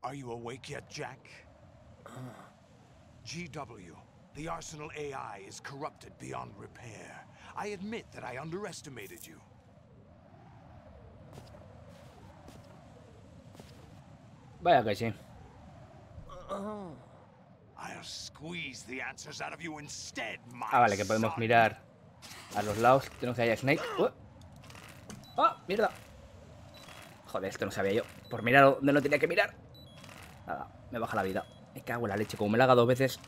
Are you awake yet, Jack? GW, the Arsenal AI is corrupted beyond repair. I admit that I underestimated you. Vaya que sí. I'll squeeze the answers out of you instead, my Vale, que podemos mirar a los lados. Tenemos que haya Snake. ¡Ah! ¡Mierda! Joder, esto no sabía yo. Por mirar donde no tenía que mirar. Nada, me baja la vida. Me cago en la leche. Como me la haga 2 veces.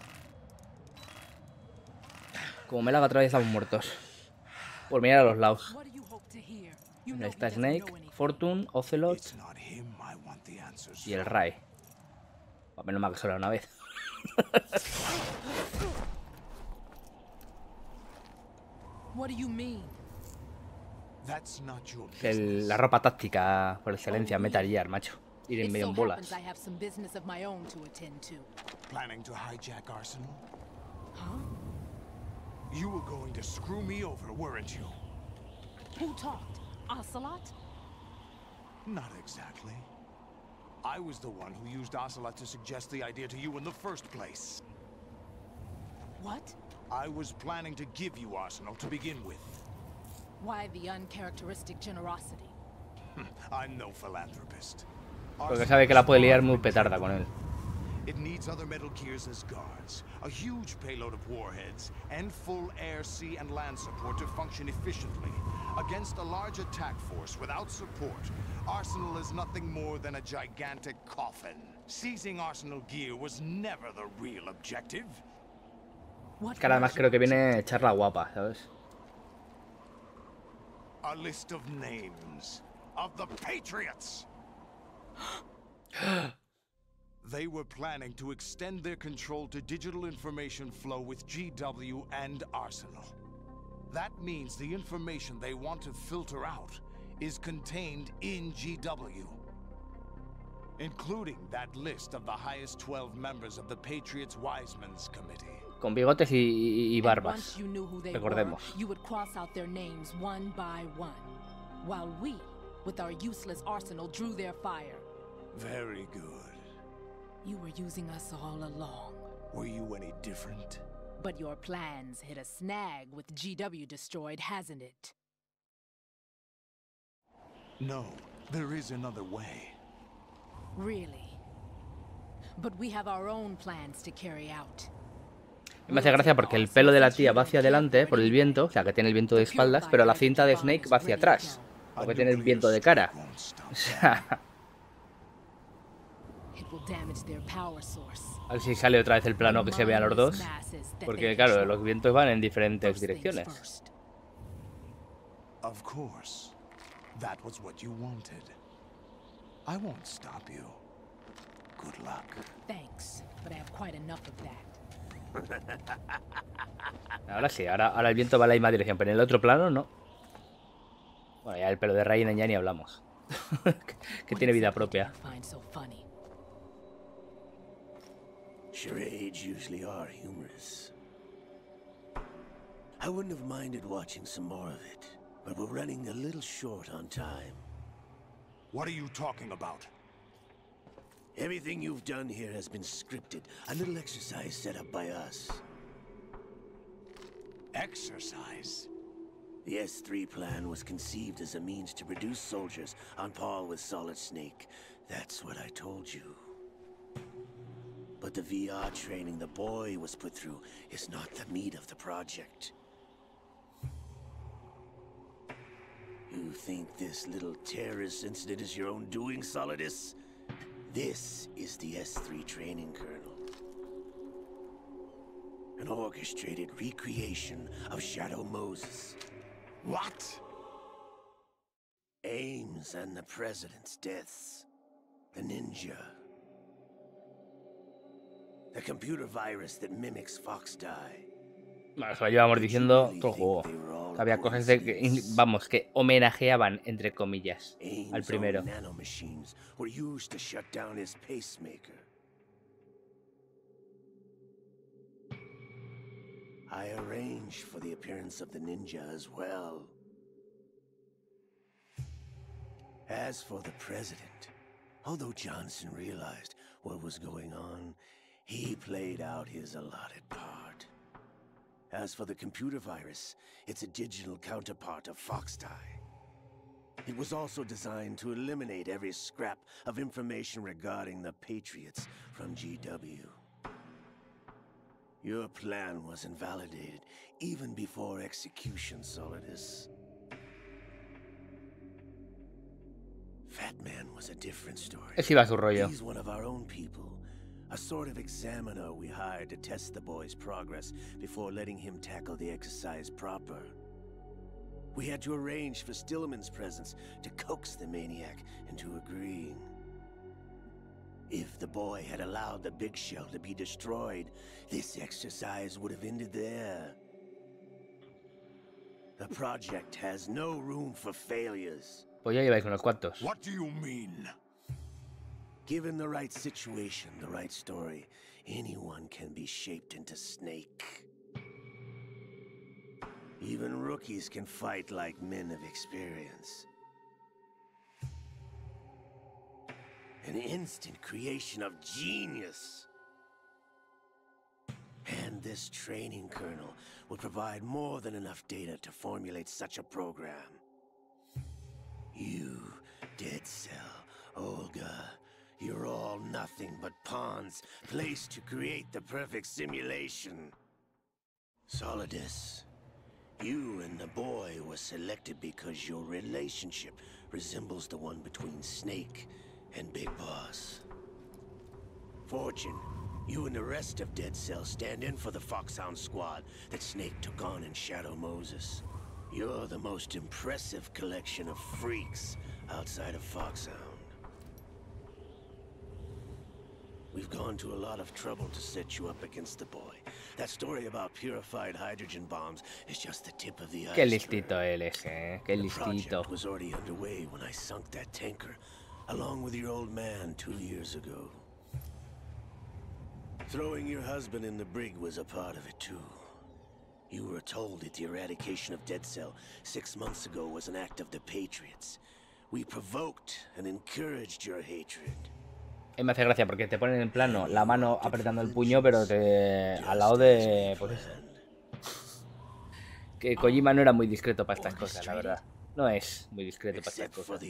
Como me la haga otra vez, estamos muertos. Por mirar a los lados. Ahí está Snake, Fortune, Ocelot y el Ray. A menos mal que solo una vez. La ropa táctica por excelencia, Metal Gear, macho. Ir en medio en bolas. Planning to hijack Arsenal? Huh? You were going to screw me over, weren't you? Who talked? Ocelot? Not exactly. I was the one who used Ocelot to suggest the idea to you in the first place. What? I was planning to give you Arsenal to begin with. Why the uncharacteristic generosity? I'm no philanthropist. Porque sabe que la puede liar muy petarda con él. It needs other Metal Gears as guards, a huge payload of warheads, and full air, sea, and land support to function efficiently. Against a large attack force without support, Arsenal is nothing more than a gigantic coffin. Seizing Arsenal gear was never the real objective. Que además creo que viene charla guapa, ¿sabes? A list of names of the Patriots. They were planning to extend their control to digital information flow with GW and Arsenal. That means the information they want to filter out is contained in GW, including that list of the highest 12 members of the Patriots Wiseman's Committee. Con bigotes y barbas. Recordemos. You would cross out their names one by one, while we, with our useless arsenal, drew their fire. Very good. You were using us all along. Were you any different? But your plans hit a snag with GW destroyed, hasn't it? No, there is another way. Really? But we have our own plans to carry out. Me hace gracia porque el pelo de la tía va hacia adelante por el viento, o sea que tiene el viento de espaldas, pero la cinta de Snake va hacia atrás, porque tiene el viento de cara. O sea... A ver si sale otra vez el plano que se vean los dos, porque claro, los vientos van en diferentes direcciones. Of course. That was what you wanted. I won't stop you. Good luck. Thanks, but I have quite enough of that. Ahora sí, ahora el viento va en la misma dirección, pero en el otro plano no. Bueno, ya el pelo de Raiden ya ni hablamos. Que tiene vida propia. Charades usually are humorous. I wouldn't have minded watching some more of it, but we're running a little short on time. What are you talking about? Everything you've done here has been scripted. A little exercise set up by us. Exercise? The S3 plan was conceived as a means to produce soldiers on par with Solid Snake. That's what I told you. But the VR training the boy was put through is not the meat of the project. You think this little terrorist incident is your own doing, Solidus? This is the S3 training kernel. An orchestrated recreation of Shadow Moses. What? Ames and the President's deaths. The ninja. The computer virus that mimics Fox Die. Bueno, eso lo llevamos diciendo todo el juego. Había cosas de que, vamos, que homenajeaban, entre comillas, al primero. I arranged for the appearance of the ninja as well. As for the president, although Johnson realized what was going on, he played out his allotted part. As for the computer virus, it's a digital counterpart of Foxtie. It was also designed to eliminate every scrap of information regarding the Patriots from GW. Your plan was invalidated even before execution, Solidus. Fat Man was a different story. Ese iba a su rollo. He's one of our own people. A sort of examiner we hired to test the boy's progress before letting him tackle the exercise proper. We had to arrange for Stillman's presence to coax the maniac into agreeing. If the boy had allowed the big shell to be destroyed, this exercise would have ended there. The project has no room for failures. Pues ya lleváis unos cuantos. What do you mean? Given the right situation, the right story, anyone can be shaped into Snake. Even rookies can fight like men of experience. An instant creation of genius. And this training kernel will provide more than enough data to formulate such a program. You, Dead Cell, Olga, you're all nothing but pawns placed to create the perfect simulation. Solidus, you and the boy were selected because your relationship resembles the one between Snake and Big Boss. Fortune, you and the rest of Dead Cell stand in for the Foxhound squad that Snake took on in Shadow Moses. You're the most impressive collection of freaks outside of Foxhound. We've gone to a lot of trouble to set you up against the boy. That story about purified hydrogen bombs is just the tip of the iceberg. Qué listito él es, qué The listito. project was already underway when I sunk that tanker, along with your old man 2 years ago. Throwing your husband in the brig was a part of it too. You were told that the eradication of Dead Cell 6 months ago was an act of the Patriots. We provoked and encouraged your hatred. Me hace gracia porque te ponen en plano la mano apretando el puño, pero te al lado de... Pues eso. Que Kojima no era muy discreto para estas cosas, la verdad. No es muy discreto para estas cosas.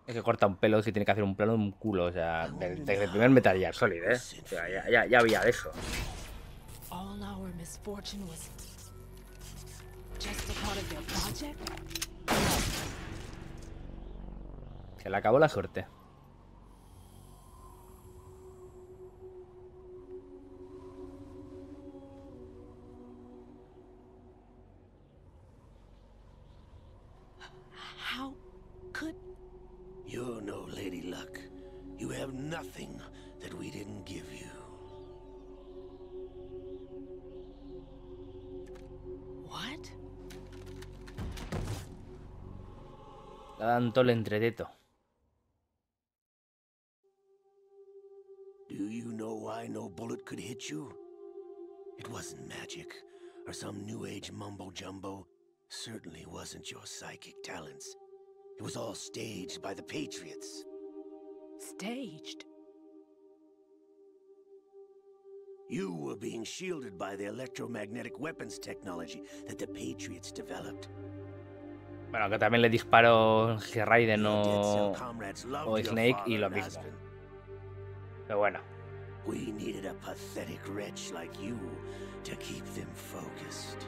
Es que corta un pelo si tiene que hacer un plano de un culo, o sea, desde el primer Metal Gear Solid, ¿eh? O sea, ya había de eso. All our misfortune was just a part of their project? Se le acabó la suerte. How could... You're no Lady Luck. You have nothing that we didn't give you. What? Le dan todo el entreteto. Do you know why no bullet could hit you? It wasn't magic, or some new age mumbo-jumbo. Certainly wasn't your psychic talents. It was all staged by the Patriots. Staged? You were being shielded by the electromagnetic weapons technology that the Patriots developed. Bueno, que también le disparó si Raiden o Snake y lo mismo. Pero bueno. We needed a pathetic wretch like you to keep them focused.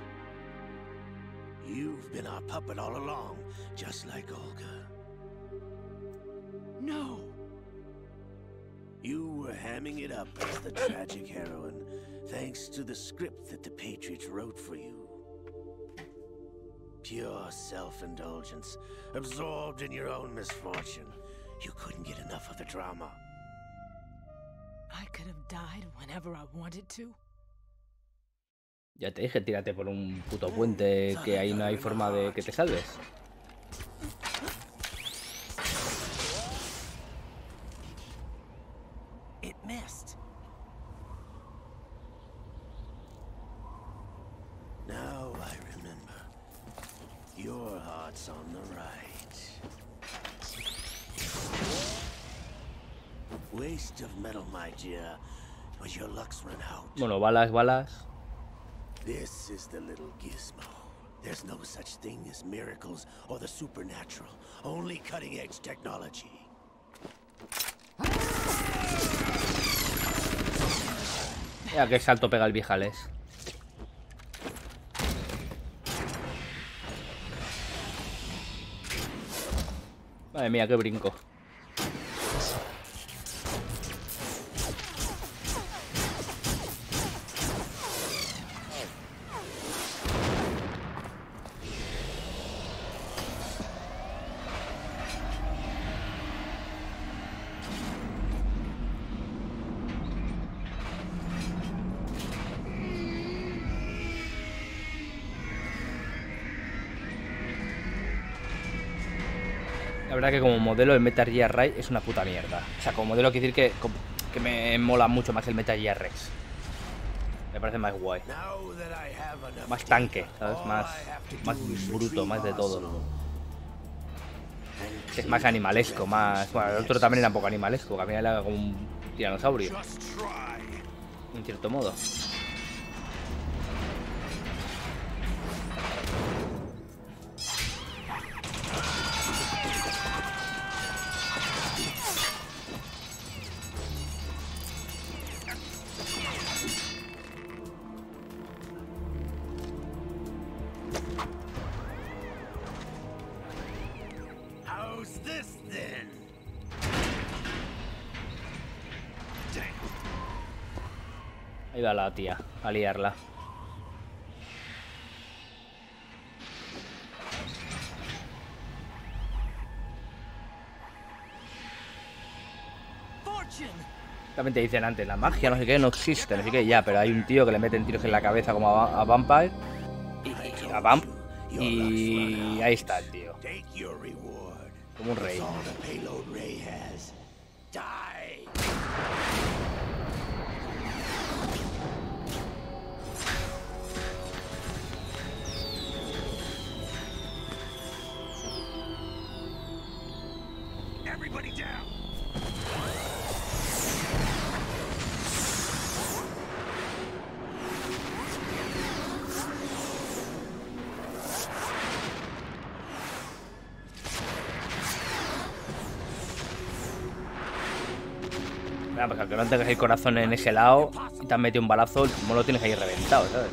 You've been our puppet all along, just like Olga. No. You were hamming it up as the tragic heroine, thanks to the script that the Patriots wrote for you. Pure self-indulgence, absorbed in your own misfortune. You couldn't get enough of the drama. I could have died whenever I wanted to. Ya te dije, tírate por un puto puente, que ahí no hay forma de que te salves. It missed. Now I remember. Your heart's on the right. Waste of metal, my dear. But your luck's run out. Bueno, balas. This is the little gizmo. There's no such thing as miracles or the supernatural. Only cutting-edge technology. Ya que salto pega el viejales. Madre mía, qué brinco. La verdad que como modelo el Metal Gear Ray es una puta mierda. O sea, como modelo quiere decir que me mola mucho más el Metal Gear Rex. Me parece más guay. Más tanque, ¿sabes? Más bruto, más de todo. Es más animalesco, más... Bueno, el otro también era un poco animalesco, que a mí era como un tiranosaurio. En cierto modo. Ahí va la tía, a liarla. También te dicen antes, la magia, no sé qué, no existe, no sé qué, ya, pero hay un tío que le meten tiros en la cabeza como a Vampire. A Vamp. Y ahí está el tío. Como un rey. Pues aunque no tengas el corazón en ese lado y te han metido un balazo, como lo tienes ahí reventado, ¿sabes?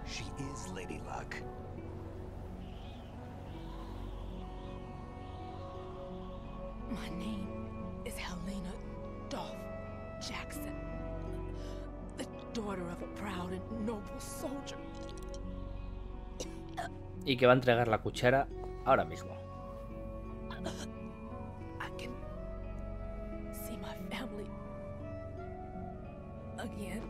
She is Lady Luck. My name is Helena Dolph Jackson, the daughter of a proud and noble soldier. Y que va a entregar la cuchara ahora mismo. I can see my family again.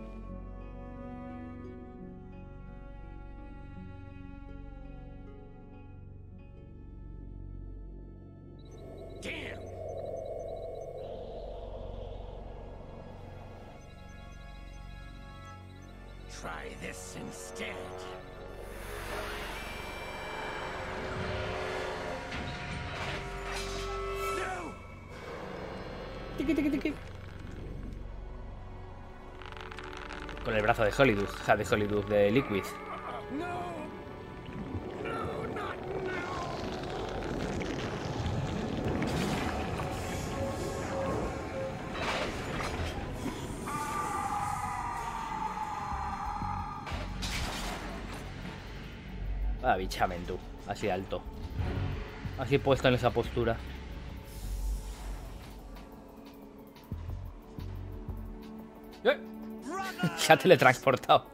Damn! Try this instead. No! Tiqui, tiqui, tiqui. Con el brazo de Hollywood, o sea, de Hollywood, de Liquid. No! Ah, bichamen tú, así alto. Así puesto en esa postura. Se ha teletransportado.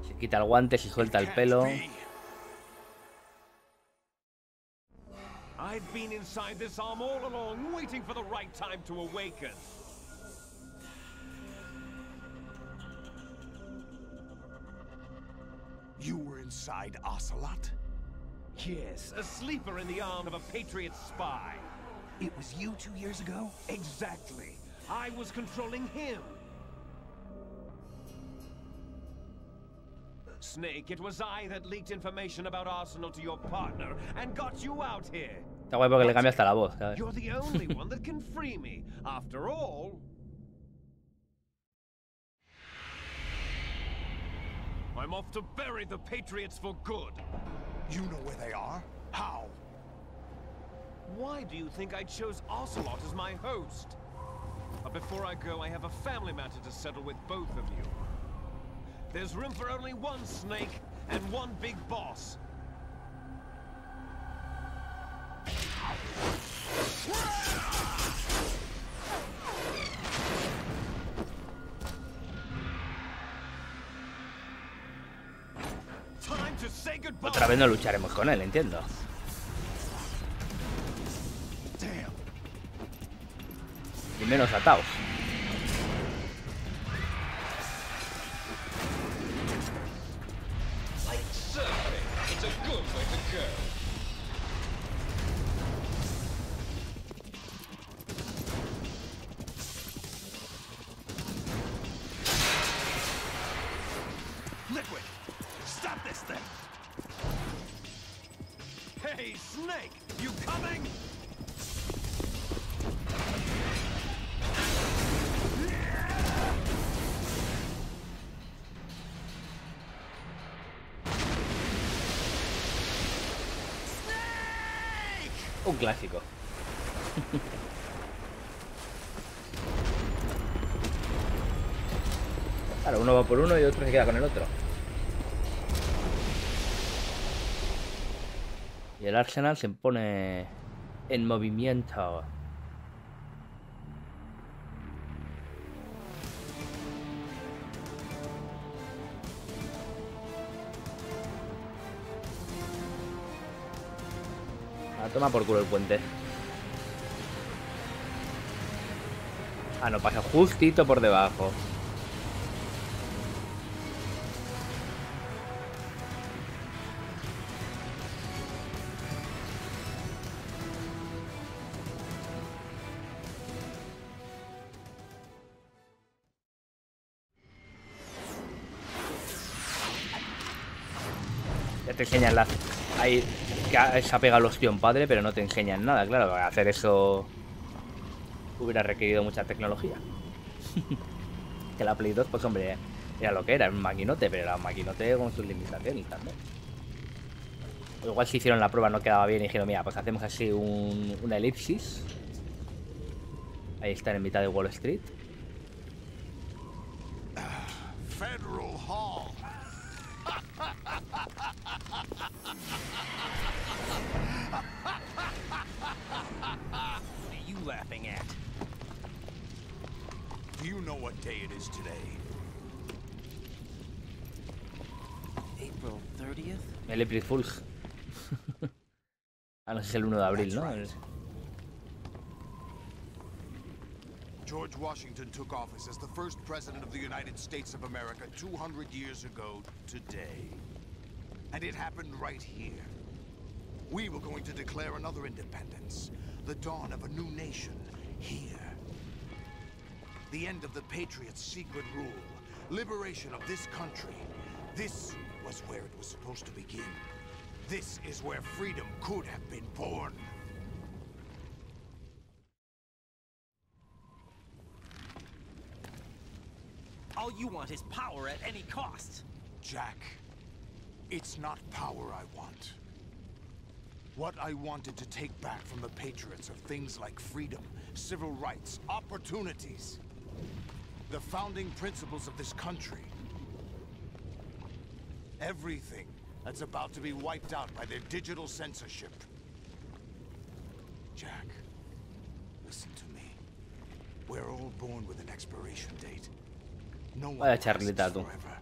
Se quita el guante, se suelta el pelo. I've been inside this arm all along, waiting for the right time to awaken. inside Ocelot? Yes, a sleeper in the arm of a Patriot spy. It was you 2 years ago? Exactly. I was controlling him. Snake, it was I that leaked information about Arsenal to your partner and got you out here. Está guay porque le cambia hasta la voz, ¿sabes? You're the only one that can free me. After all, I'm off to bury the Patriots for good. You know where they are? How? Why do you think I chose Ocelot as my host? But before I go, I have a family matter to settle with both of you. There's room for only one Snake and one big boss. Time to say goodbye. Otra vez no lucharemos con él, entiendo. Y menos ataos. Like surfing, it's a good way to go. Liquid! Stop this thing! Hey, Snake, you coming? Un clásico. Claro, uno va por uno y otro se queda con el otro. Y el Arsenal se pone en movimiento. Toma por culo el puente. Ah, no, pasa justito por debajo. Ya te enseñan las... Ahí... Que se ha pegado el ostión padre, pero no te enseñan nada, claro. Hacer eso hubiera requerido mucha tecnología. Que la Play 2, pues hombre, era lo que era, un maquinote, pero era un maquinote con sus limitaciones también. O igual si hicieron la prueba no quedaba bien y dijeron, mira, pues hacemos así una elipsis. Ahí están en mitad de Wall Street. Federal Hall. What are you laughing at? Do you know what day it is today? April 30th? El April Fools. Ah, no sé si es el 1 de abril, ¿no? Right. George Washington took office as the first president of the United States of America 200 years ago today. And it happened right here. We were going to declare another independence, the dawn of a new nation here. The end of the Patriots' secret rule, liberation of this country. This was where it was supposed to begin. This is where freedom could have been born. All you want is power at any cost. Jack, it's not power I want. What I wanted to take back from the Patriots are things like freedom, civil rights, opportunities. The founding principles of this country. Everything that's about to be wiped out by their digital censorship. Jack, listen to me. We're all born with an expiration date. No one lasts forever.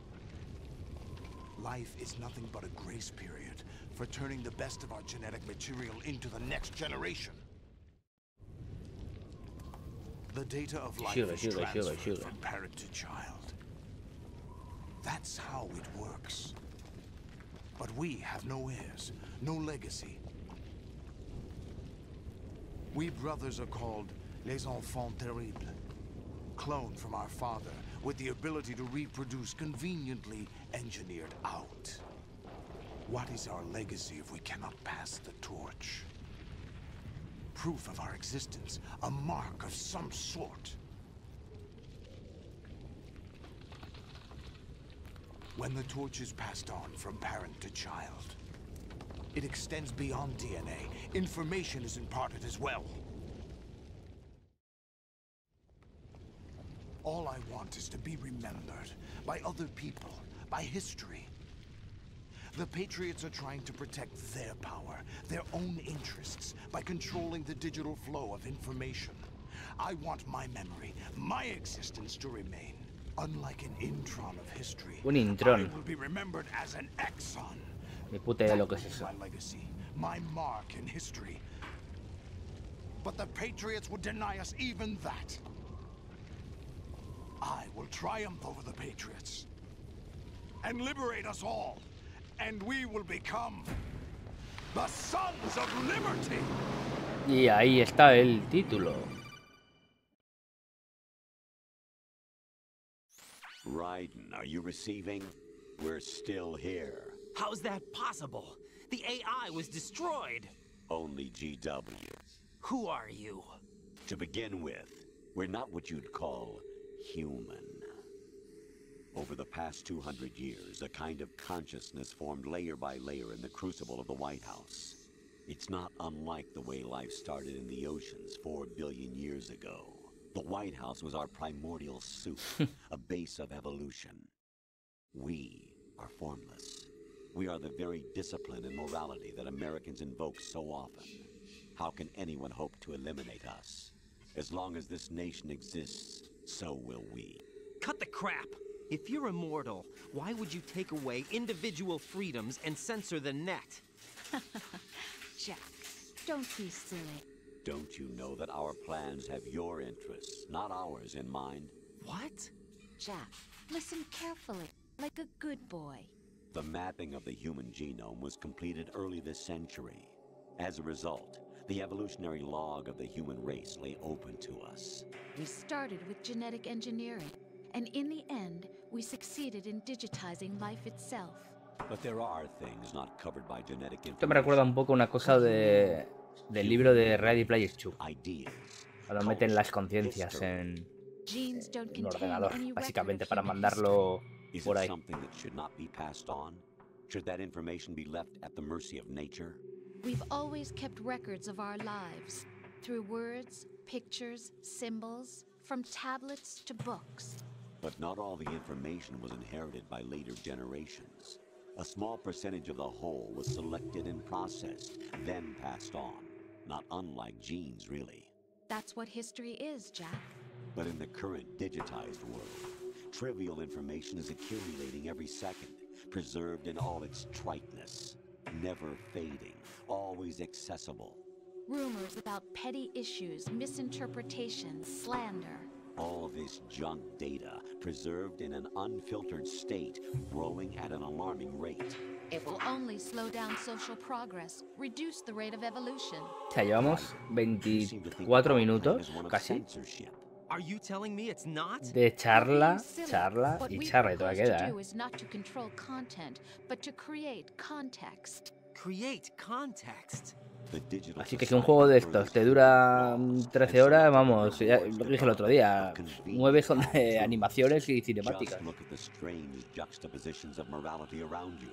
Life is nothing but a grace period for turning the best of our genetic material into the next generation. The data of life is transferred from parent to child. That's how it works. But But we have no heirs, no legacy. We brothers are called les enfants terribles, cloned from our father, with the ability to reproduce conveniently engineered out. What is our legacy if we cannot pass the torch? Proof of our existence, a mark of some sort. When the torch is passed on from parent to child, it extends beyond DNA. Information is imparted as well. All I want is to be remembered by other people, by history. The Patriots are trying to protect their power, their own interests, by controlling the digital flow of information. I want my memory, my existence to remain. Unlike an intron of history, Un intrón. I will be remembered as an exon. Ni puta idea lo que es That is eso. my legacy, my mark in history. But the Patriots would deny us even that. I will triumph over the Patriots and liberate us all, and we will become the Sons of Liberty. Y ahí está el título. Raiden, are you receiving? We're still here. How's that possible? The AI was destroyed. Only GW. Who are you? To begin with, we're not what you'd call human. Over the past 200 years, a kind of consciousness formed layer by layer in the crucible of the White House. It's not unlike the way life started in the oceans 4 billion years ago. The White House was our primordial soup, a base of evolution. We are formless. We are the very discipline and morality that Americans invoke so often. How can anyone hope to eliminate us? As long as this nation exists, so will we. Cut the crap! If you're immortal, why would you take away individual freedoms and censor the net? Jack, don't be silly. Don't you know that our plans have your interests, not ours, in mind? What? Jack, listen carefully, like a good boy. The mapping of the human genome was completed early this century. As a result, the evolutionary log of the human race lay open to us. We started with genetic engineering, and in the end, we succeeded in digitizing life itself. But there are things not covered by genetic Esto me recuerda un poco una cosa del libro de Ready Player 2. ideas. Cuando meten las conciencias en Genes don't un contain ordenador, any record básicamente, of para human mandarlo Is por it ahí. something that should not be passed on? Should that information be left at the mercy of nature? We've always kept records of our lives, through words, pictures, symbols, from tablets to books. But not all the information was inherited by later generations. A small percentage of the whole was selected and processed, then passed on. Not unlike genes, really. That's what history is, Jack. But in the current digitized world, trivial information is accumulating every second, preserved in all its triteness, never fading, always accessible. Rumors about petty issues, misinterpretations, slander. All this junk data, preserved in an unfiltered state, growing at an alarming rate. It will only slow down social progress, reduce the rate of evolution. O sea, llevamos 24 minutos, casi, Are you telling me it's not? de charla, Silly. charla What y we charla, y propose todavía queda, to ¿eh? do is not to control content, but to create context. Create context. The digital Así que si un juego de estos te dura 13 horas, vamos, ya lo dije el otro día, 9 son de animaciones y cinemáticas. Just look at the strange juxtapositions of morality around you.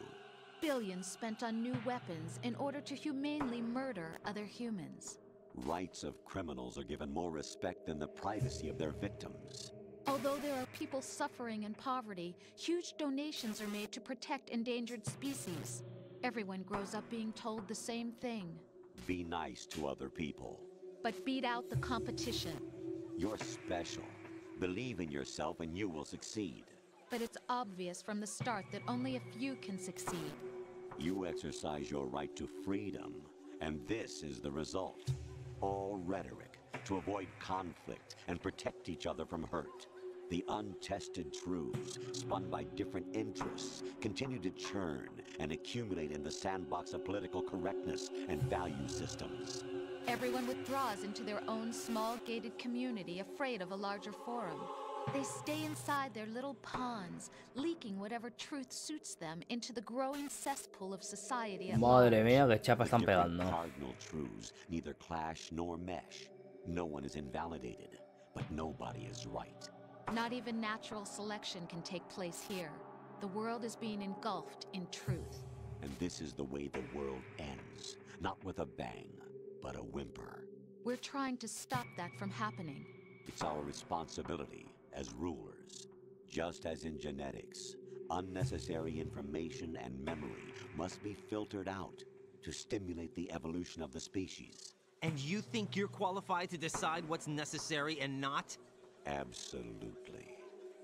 Billions spent on new weapons in order to humanely murder other humans. Rights of criminals are given more respect than the privacy of their victims. Although there are people suffering in poverty, huge donations are made to protect endangered species. Everyone grows up being told the same thing. Be nice to other people. But beat out the competition. You're special. Believe in yourself and you will succeed. But it's obvious from the start that only a few can succeed. You exercise your right to freedom, and this is the result. All rhetoric to avoid conflict and protect each other from hurt. The untested truths, spun by different interests, continue to churn and accumulate in the sandbox of political correctness and value systems. Everyone withdraws into their own small gated community, afraid of a larger forum. They stay inside their little ponds, leaking whatever truth suits them into the growing cesspool of society at large. Madre mía, qué chapa están pegando. Cardinal truths neither clash nor mesh. No one is invalidated, but nobody is right. Not even natural selection can take place here. The world is being engulfed in truth. And this is the way the world ends. Not with a bang, but a whimper. We're trying to stop that from happening. It's our responsibility as rulers. Just as in genetics, unnecessary information and memory must be filtered out to stimulate the evolution of the species. And you think you're qualified to decide what's necessary and not? Absolutely.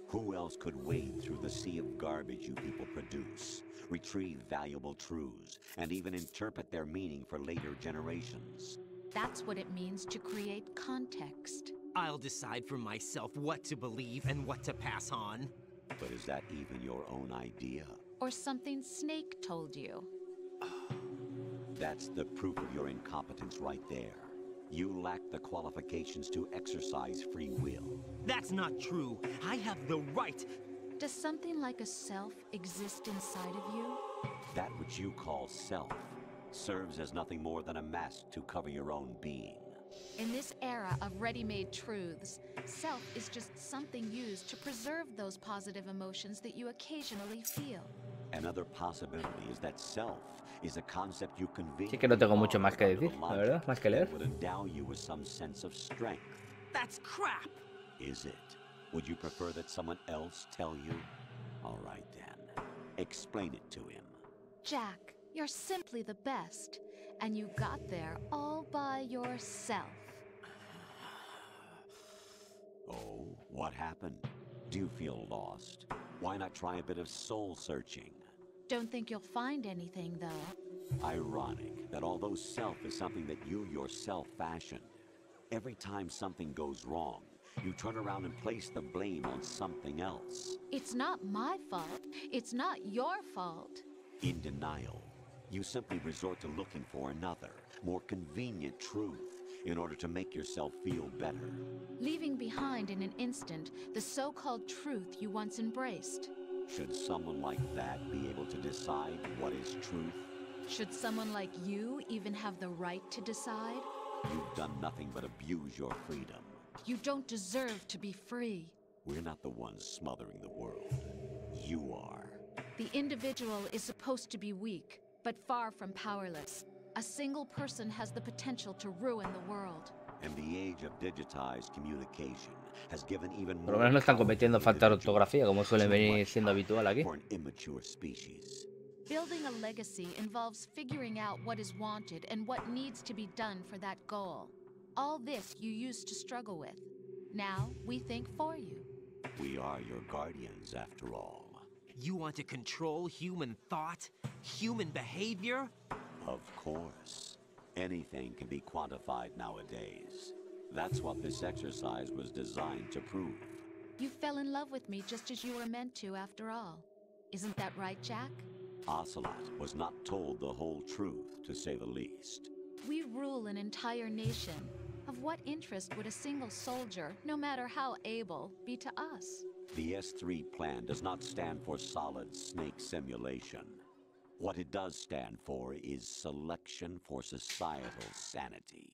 Who else could wade through the sea of garbage you people produce, retrieve valuable truths, and even interpret their meaning for later generations? That's what it means to create context. I'll decide for myself what to believe and what to pass on. But is that even your own idea? Or something Snake told you? That's the proof of your incompetence right there. You lack the qualifications to exercise free will. That's not true. I have the right. Does something like a self exist inside of you? That which you call self serves as nothing more than a mask to cover your own being. In this era of ready-made truths, self is just something used to preserve those positive emotions that you occasionally feel. Another possibility is that self is a concept you convey. Sí que no tengo mucho más que decir, la verdad, más que leer. Would endow you with some sense of strength. That's crap. Is it? Would you prefer that someone else tell you? All right then. Explain it to him. Jack, you're simply the best. And you got there all by yourself. Oh, what happened? Do you feel lost? Why not try a bit of soul searching? Don't think you'll find anything, though. Ironic that although self is something that you yourself fashioned, every time something goes wrong, you turn around and place the blame on something else. It's not my fault. It's not your fault. In denial, you simply resort to looking for another, more convenient truth in order to make yourself feel better. Leaving behind in an instant the so-called truth you once embraced. Should someone like that be able to decide what is truth? Should someone like you even have the right to decide? You've done nothing but abuse your freedom. You don't deserve to be free. We're not the ones smothering the world. You are. The individual is supposed to be weak, but far from powerless. A single person has the potential to ruin the world. And the age of digitized communication has given even more. Por lo menos no están cometiendo falta de ortografía, como suele venir siendo habitual aquí. For an immature species. Building a legacy involves figuring out what is wanted and what needs to be done for that goal. All this you used to struggle with. Now we think for you. We are your guardians, after all. You want to control human thought? Human behavior? Of course. Anything can be quantified nowadays. That's what this exercise was designed to prove. You fell in love with me just as you were meant to, after all. Isn't that right, Jack? Ocelot was not told the whole truth, to say the least. We rule an entire nation. Of what interest would a single soldier, no matter how able, be to us? The S3 plan does not stand for solid snake simulation. What it does stand for is selection for societal sanity.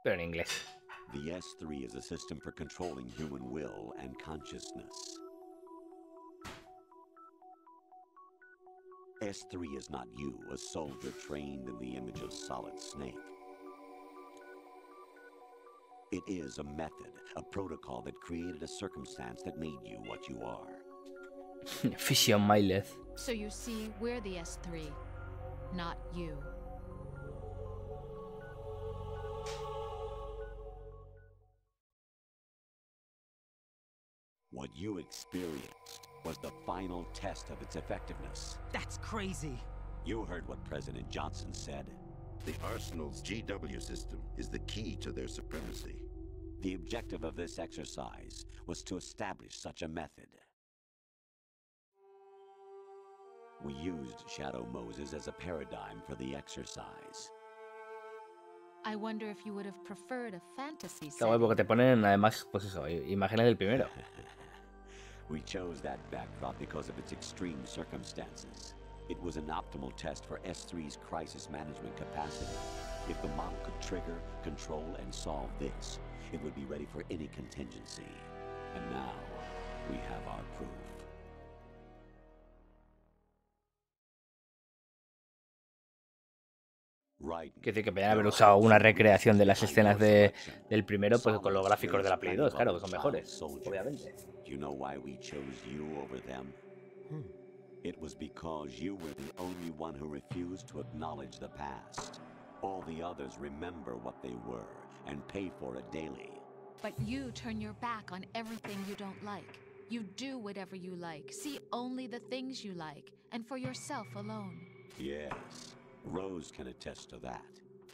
Pero en inglés. The S3 is a system for controlling human will and consciousness. S3 is not you, a soldier trained in the image of Solid Snake. It is a method, a protocol that created a circumstance that made you what you are. Fishy on my left. So you see, we're the S3, not you. What you experienced was the final test of its effectiveness. That's crazy. You heard what President Johnson said. The Arsenal's GW system is the key to their supremacy. The objective of this exercise was to establish such a method. We used Shadow Moses as a paradigm for the exercise. I wonder if you would have preferred a fantasy Está guay porque te ponen además, pues eso, imágenes del primero. We chose that backdrop because of its extreme circumstances. It was an optimal test for S3's crisis management capacity. If the model could trigger, control, and solve this, it would be ready for any contingency. And now, we have our proof. Quiere decir que podrían haber usado una recreación de las escenas del primero, pues con los gráficos de la Play 2, claro, que son mejores, obviamente. Do you know why we chose you over them? It was because you were the only one who refused to acknowledge the past. All the others remember what they were and pay for it daily. But you turn your back on everything you don't like. You do whatever you like, see only the things you like, and for yourself alone. Yes, Rose can attest to that.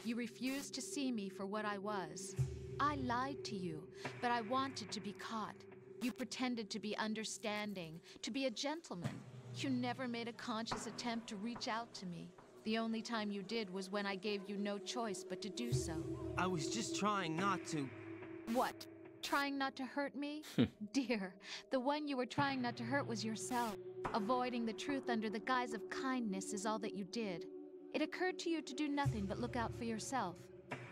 You refused to see me for what I was. I lied to you, but I wanted to be caught. You pretended to be understanding, to be a gentleman. You never made a conscious attempt to reach out to me. The only time you did was when I gave you no choice but to do so. I was just trying not to... What? Trying not to hurt me? Dear, the one you were trying not to hurt was yourself. Avoiding the truth under the guise of kindness is all that you did. It occurred to you to do nothing but look out for yourself.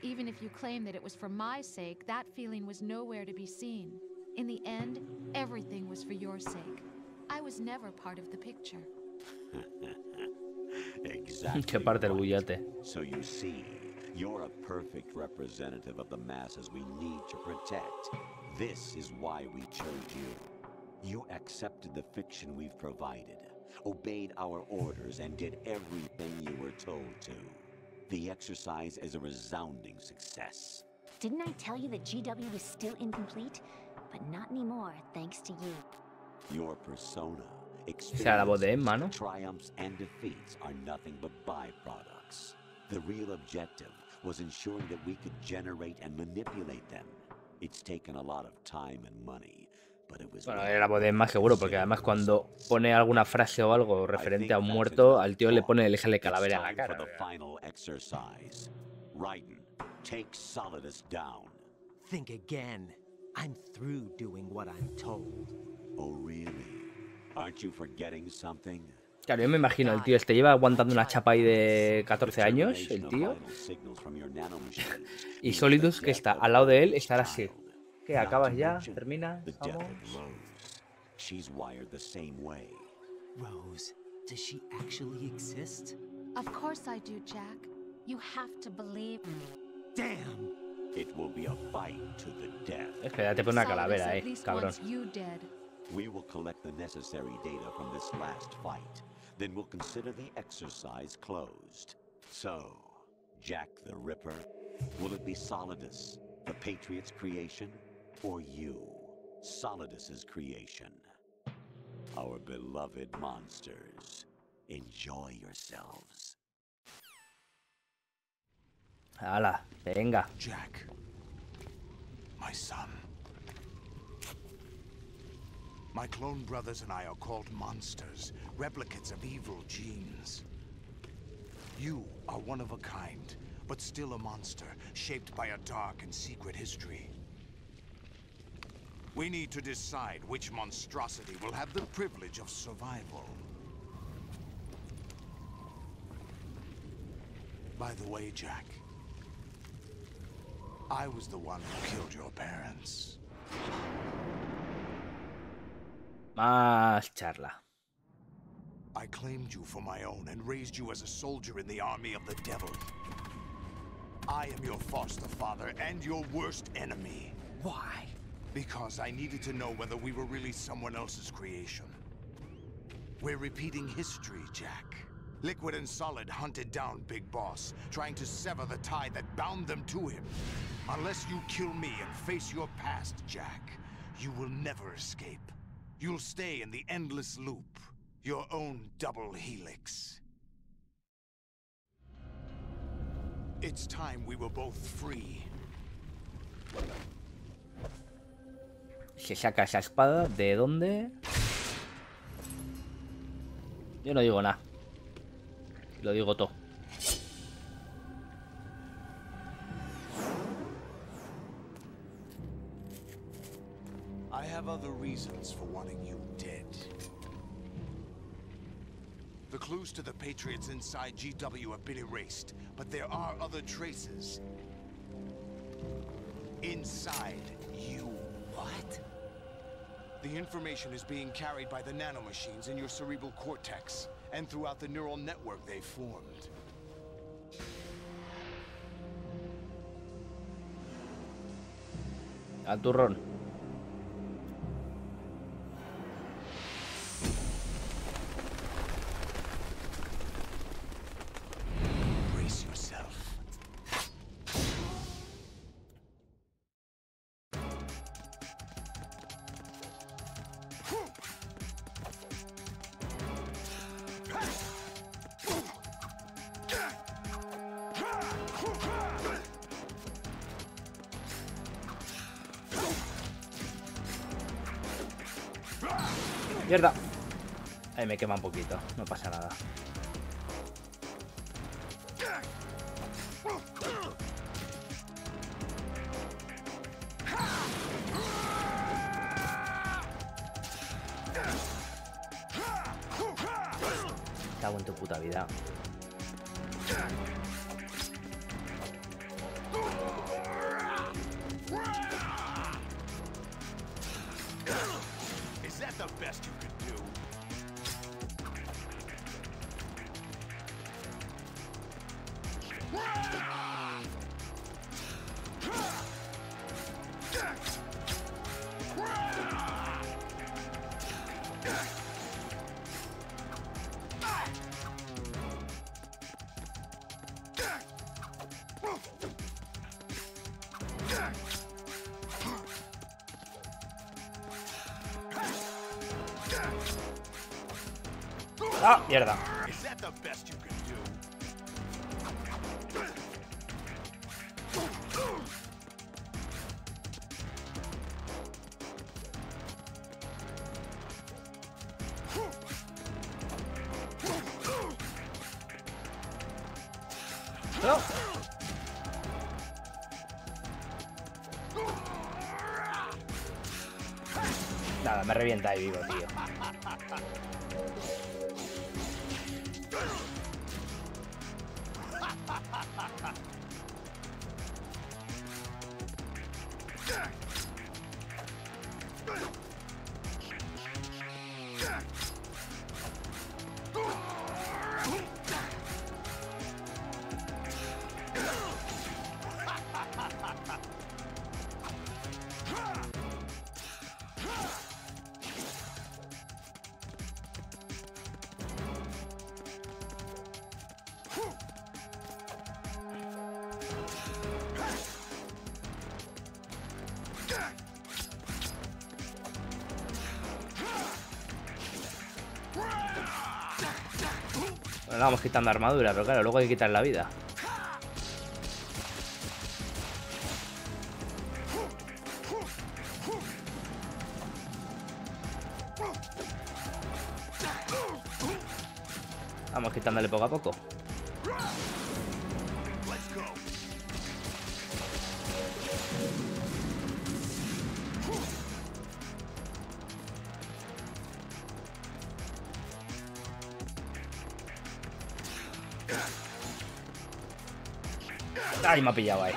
Even if you claim that it was for my sake, that feeling was nowhere to be seen. In the end, everything was for your sake. I was never part of the picture. Exactly. Qué parte el bullate. So you see, you're a perfect representative of the masses we need to protect. This is why we chose you. You accepted the fiction we've provided, obeyed our orders, and did everything you were told to. The exercise is a resounding success. Didn't I tell you that GW was still incomplete? But not anymore, thanks to you. Your persona, Será la voz de Emma, ¿no? triumphs, and defeats are nothing but byproducts. The real objective was ensuring that we could generate and manipulate them. It's taken a lot of time and money, but it was... Bueno, era la voz de Emma seguro, porque además cuando pone alguna frase o algo referente a un muerto, al tío le pone el eje de calavera en la cara. Raiden, take Solidus down. Think again. I'm through doing what I'm told. Oh, really? Aren't you forgetting something? Claro, yo me imagino, el tío este lleva aguantando una chapa ahí de 14 años, el tío. Y Solidus, que está al lado de él, estará así. ¿Qué? ¿Acabas ya? ¿Terminas? ¿Vamos? She's wired the same way. Rose, does she actually exist? Of course I do, Jack. You have to believe me. Damn! It will be a fight to the death. Es que ya te pone una calavera, At least cabrón. wants you dead. We will collect the necessary data from this last fight. Then we'll consider the exercise closed. So, Jack the Ripper, will it be Solidus, the Patriot's creation, or you, Solidus's creation? Our beloved monsters, enjoy yourselves. Hala, venga. Jack, my son. My clone brothers and I are called monsters, replicates of evil genes. You are one of a kind, but still a monster, shaped by a dark and secret history. We need to decide which monstrosity will have the privilege of survival. By the way, Jack, I was the one who killed your parents. Más charla. I claimed you for my own and raised you as a soldier in the army of the devil. I am your foster father and your worst enemy. Why? Because I needed to know whether we were really someone else's creation. We're repeating history, Jack. Liquid and Solid hunted down Big Boss, trying to sever the tie that bound them to him. Unless you kill me and face your past, Jack, you will never escape. You'll stay in the endless loop, your own double helix. It's time we were both free. Se saca esa espada. ¿De dónde? Yo no digo nada. Lo digo todo. I have other reasons for wanting you dead. The clues to the Patriots inside GW have been erased, but there are other traces. Inside you. What? The information is being carried by the nanomachines in your cerebral cortex, and throughout the neural network they formed. Al turrón. Brace yourself. Mierda. Ahí me quema un poquito. No pasa nada. Cago en tu puta vida. Is that the best you could do? ¡Ah, mierda! Is that the best you could do? ¡No! Nada, me revienta ahí vivo, tío. Bueno, vamos quitando armadura, pero claro, luego hay que quitar la vida. Vamos quitándole poco a poco. Ay, me ha pillado ahí.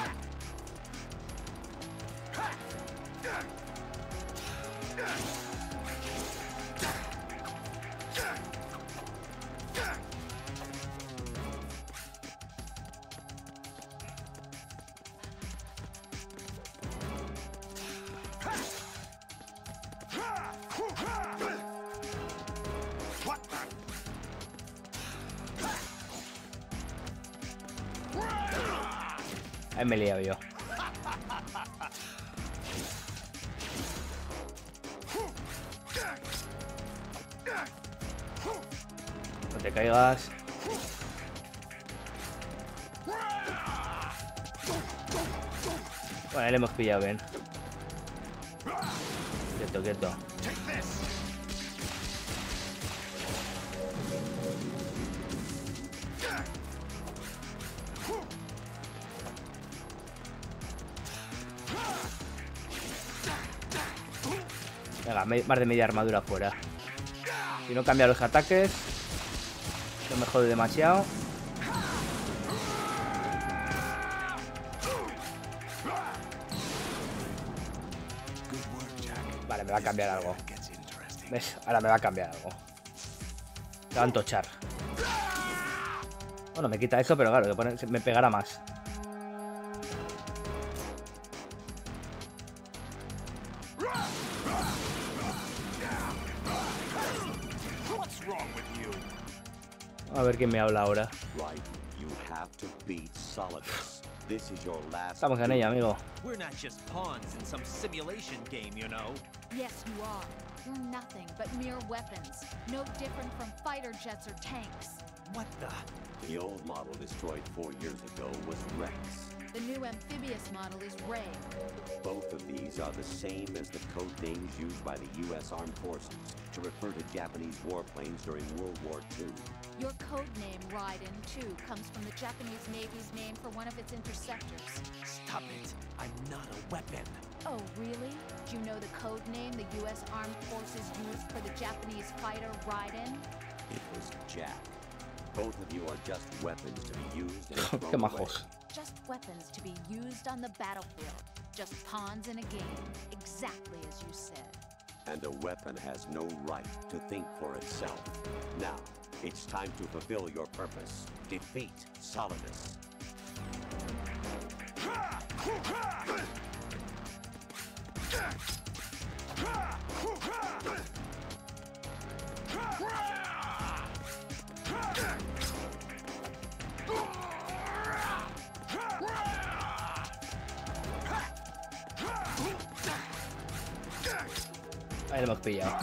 Ahí me he liado yo. No te caigas. Bueno, ahí le hemos pillado bien. Quieto, quieto. Venga, más de media armadura fuera. Si no cambia los ataques, no me jode demasiado. Vale, me va a cambiar algo. ¿Ves? Ahora me va a cambiar algo. Me va a antochar. Bueno, me quita eso, pero claro, me pegará más. A ver quién me habla ahora. Estamos en ella, amigo. We're not just pawns in some simulation game, you know. Yes, you are. You're nothing but mere weapons. No different from fighter jets or tanks. What the? The old model destroyed 4 years ago was Rex. The new amphibious model is Ray. Both of these are the same as the code names used by the U.S. Armed Forces to refer to Japanese warplanes during World War II. Your code name, Raiden, too, comes from the Japanese Navy's name for one of its interceptors. Stop it. I'm not a weapon. Oh, really? Do you know the code name the U.S. Armed Forces used for the Japanese fighter Raiden? It was Jack. Both of you are just weapons to be used and Qué thrown away. majos. Just weapons to be used on the battlefield. Just pawns in a game, exactly as you said. And a weapon has no right to think for itself. Now, it's time to fulfill your purpose. Defeat Solidus. Ahí lo hemos pillado.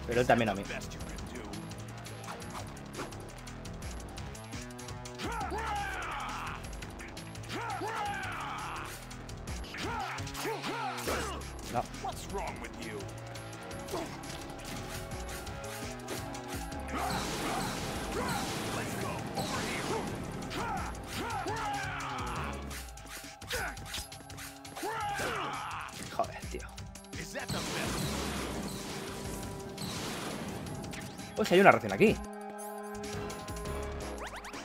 Pero él también a mí. No. Joder, tío. Pues hay una ración aquí.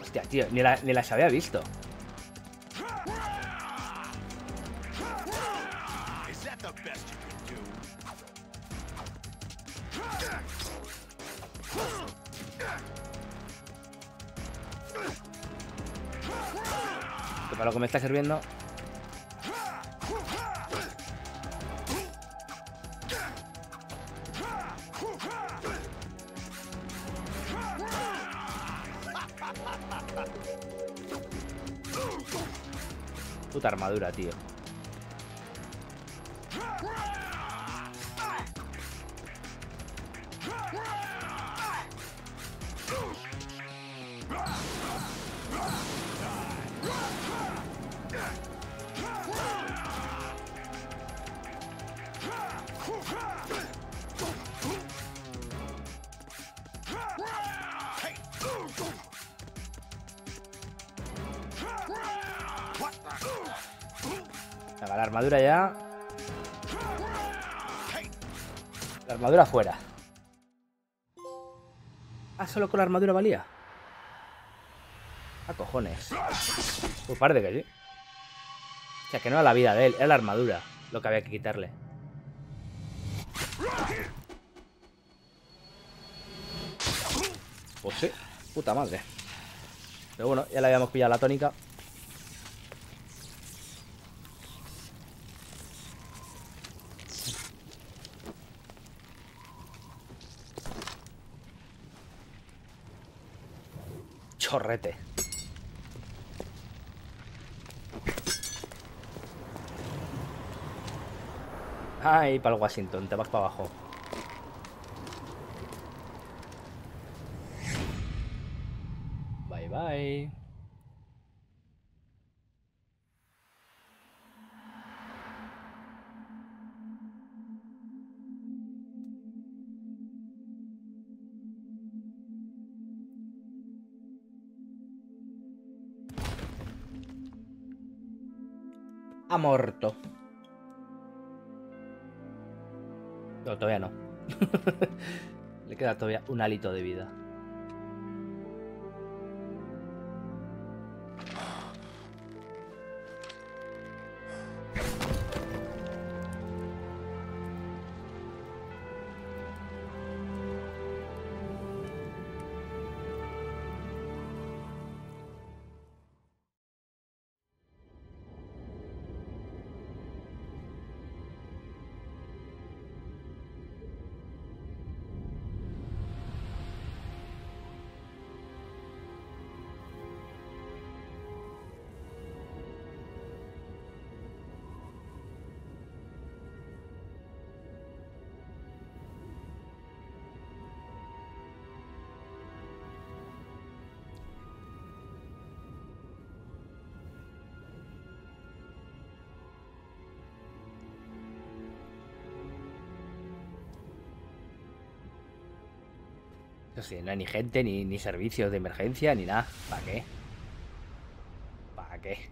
Hostia, tío, ni las había visto. Que para lo que me está sirviendo. Puta armadura, tío. Venga, la armadura ya. La armadura fuera. Ah, solo con la armadura valía. Ah, cojones. Pues parece que sí. O sea, que no era la vida de él, era la armadura lo que había que quitarle. Pues sí, puta madre. Pero bueno, ya le habíamos pillado la tónica. Chorrete. Ay, para el Washington, te vas para abajo. Bye bye. Ha muerto. No, todavía no. Le queda todavía un hálito de vida. Eso sí, no hay ni gente, ni servicios de emergencia, ni nada. ¿Para qué? ¿Para qué?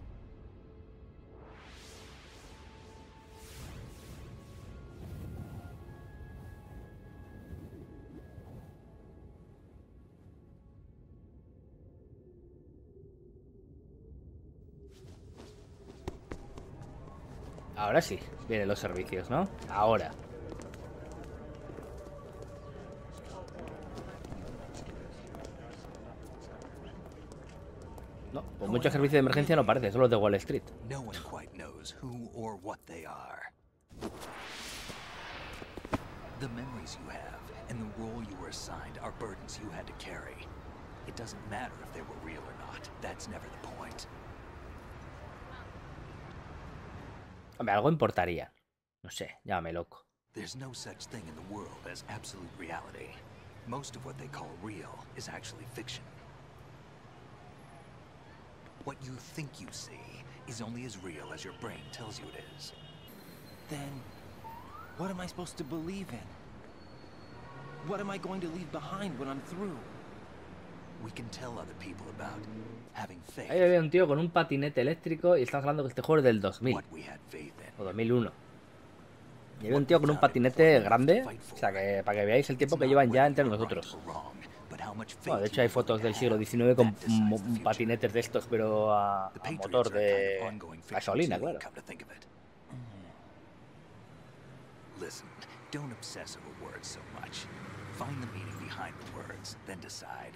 Ahora sí, vienen los servicios, ¿no? Ahora. No, pues muchos servicios de emergencia no parece, solo los de Wall Street. No one quite knows who or what they are. The memories you have and the role you were assigned are burdens you had to carry. It doesn't matter if they were real or not. That's never the point. Hombre, algo importaría. No sé, llámame loco. There's no such thing in the world as absolute reality. Most of what they call real is actually fiction. What you think you see is only as real as your brain tells you it is. Then, what am I supposed to believe in? What am I going to leave behind when I'm through? We can tell other people about having faith. Ahí había un tío con un patinete eléctrico y estamos hablando que este juego es del 2000 o 2001. Y había un tío con un patinete grande, o sea que para que veáis el tiempo que llevan ya entre nosotros. Bueno, de hecho hay fotos del siglo XIX con patinetes de estos, pero a motor de gasolina, claro. Listen, don't obsess over words so much. Find the meaning behind the words, then decide.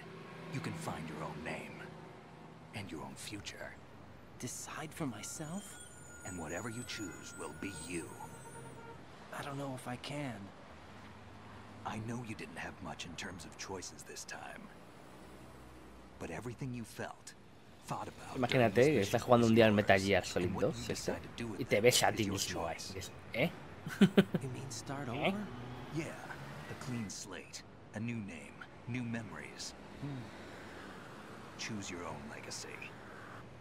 You can find your own name and your own future. Decide for myself? And whatever you choose will be you. I don't know if I can. I know you didn't have much in terms of choices this time. But everything you felt, thought about. Imagínate que estás jugando un día al Metal Gear Solid 2 y te ves a ti mismo ahí. ¿Eh? You mean start over? Yeah, a clean slate, a new name, new memories. Choose your own legacy.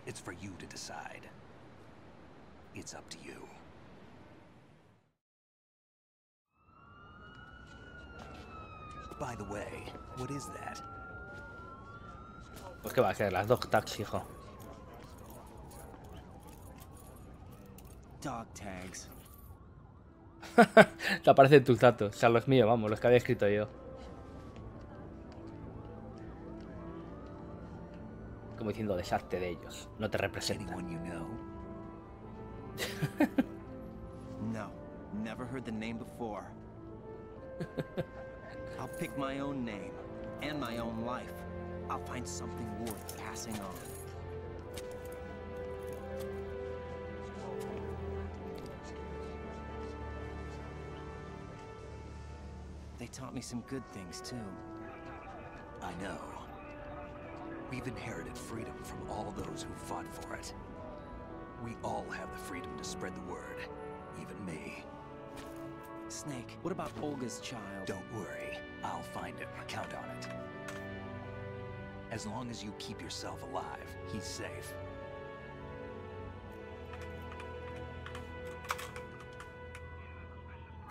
It's for you to decide. It's up to you. By the way, what is that? Pues qué va a ser, las dog tags, hijo. Dog tags. Te aparecen tus datos, o sea, los míos, vamos, los que había escrito yo. Como diciendo, deshazte de ellos, no te representan. No, never heard the name before. I'll pick my own name and my own life. I'll find something worth passing on. They taught me some good things too. I know. We've inherited freedom from all those who fought for it. We all have the freedom to spread the word, even me. Snake, what about Olga's child? Don't worry, I'll find him. Count on it. As long as you keep yourself alive, he's safe.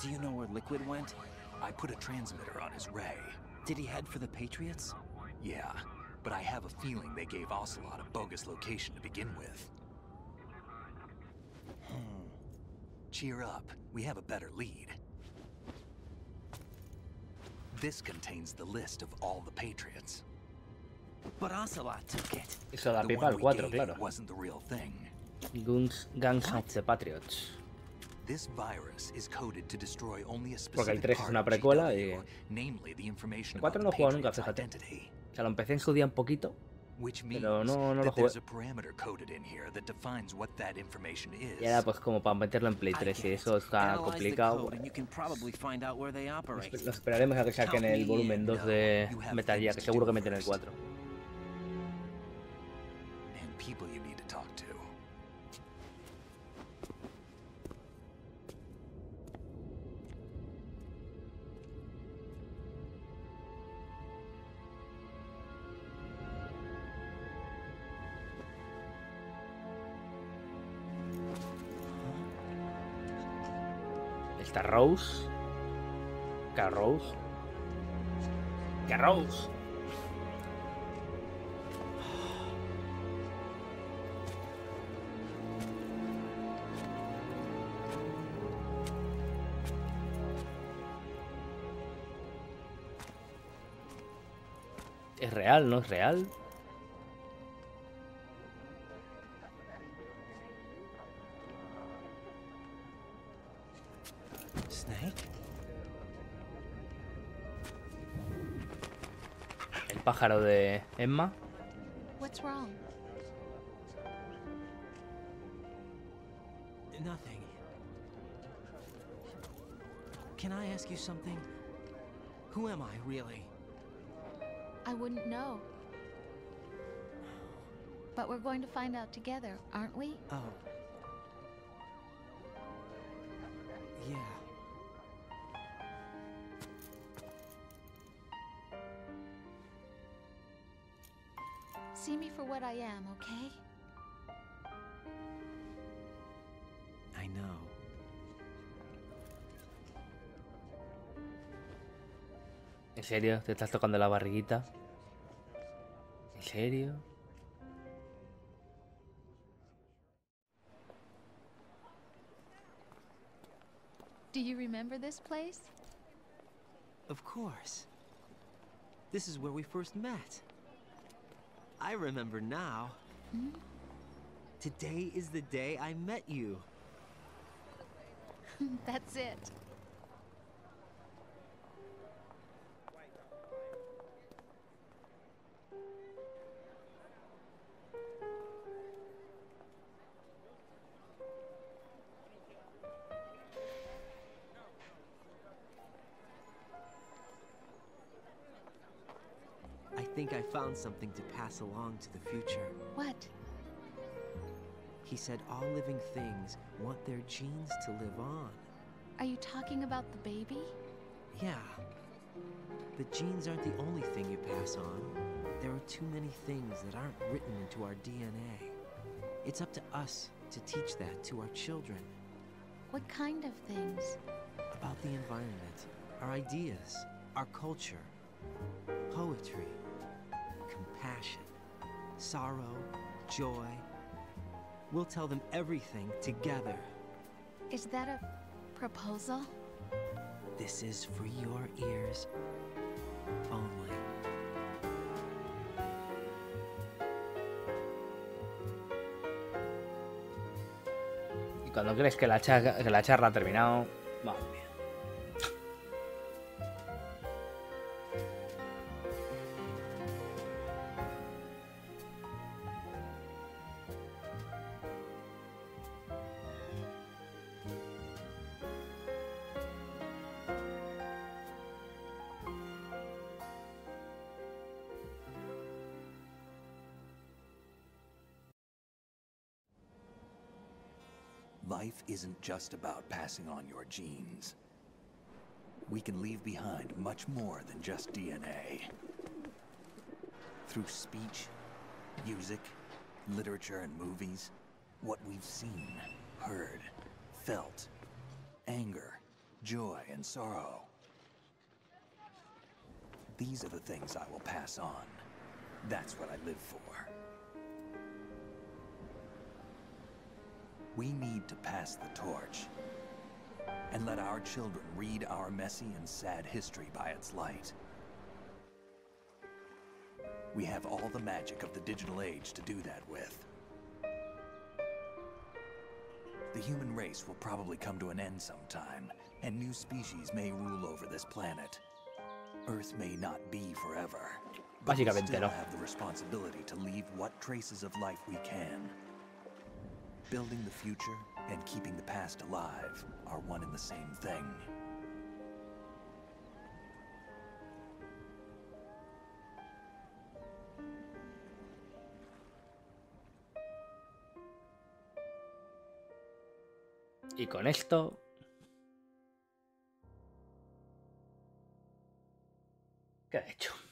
Do you know where Liquid went? I put a transmitter on his ray. Did he head for the Patriots? Yeah, but I have a feeling they gave Ocelot a bogus location to begin with. Cheer up. We have a better lead. This contains the list of all the Patriots. But Ocelot took it. Eso da The pie one para el we 4, gave claro. you wasn't the real thing. Gangs of the Patriots. This virus is coded to destroy only a Porque el specific 3 es part una of precuela GW, y... namely the information El 4 about no the he jugado nunca, Patriots' fíjate. identity. O sea, lo empecé en su día un poquito, Which means pero no lo that jugué. there's a parameter coded in here that defines what that information is. Y era pues como para meterlo en Play 3 y eso está Analyze the complicado. code and you can probably find out where they operate. Nos esperaremos a que saquen el volumen 2 de Metal Gear, que seguro que meten el 4. And people you need to talk to. Está Rose. Rose. Rose. ¿Es real? ¿No es real? Snake? El pájaro de Emma. What's wrong? Nothing. Can I ask you something? Who am I, really? I wouldn't know. But we're going to find out together, aren't we? Oh. Yeah. See me for what I am, okay? I know. ¿En serio? ¿Te estás tocando la barriguita? ¿En serio? Do you remember this place? Of course. This is where we first met. I remember now. Hmm? Today is the day I met you. That's it. I think I found something to pass along to the future. What? He said all living things want their genes to live on. Are you talking about the baby? Yeah. The genes aren't the only thing you pass on. There are too many things that aren't written into our DNA. It's up to us to teach that to our children. What kind of things? About the environment, our ideas, our culture, poetry, compassion, sorrow, joy. We'll tell them everything together. Is that a proposal? This is for your ears only. Y cuando crees que la charla ha terminado, vamos bien. Life isn't just about passing on your genes. We can leave behind much more than just DNA. Through speech, music, literature, and movies, what we've seen, heard, felt, anger, joy, and sorrow. These are the things I will pass on. That's what I live for. We need to pass the torch and let our children read our messy and sad history by its light. We have all the magic of the digital age to do that with. The human race will probably come to an end sometime, and new species may rule over this planet. Earth may not be forever, but we still have the responsibility to leave what traces of life we can. Building the future and keeping the past alive are one and the same thing. Y con esto queda hecho.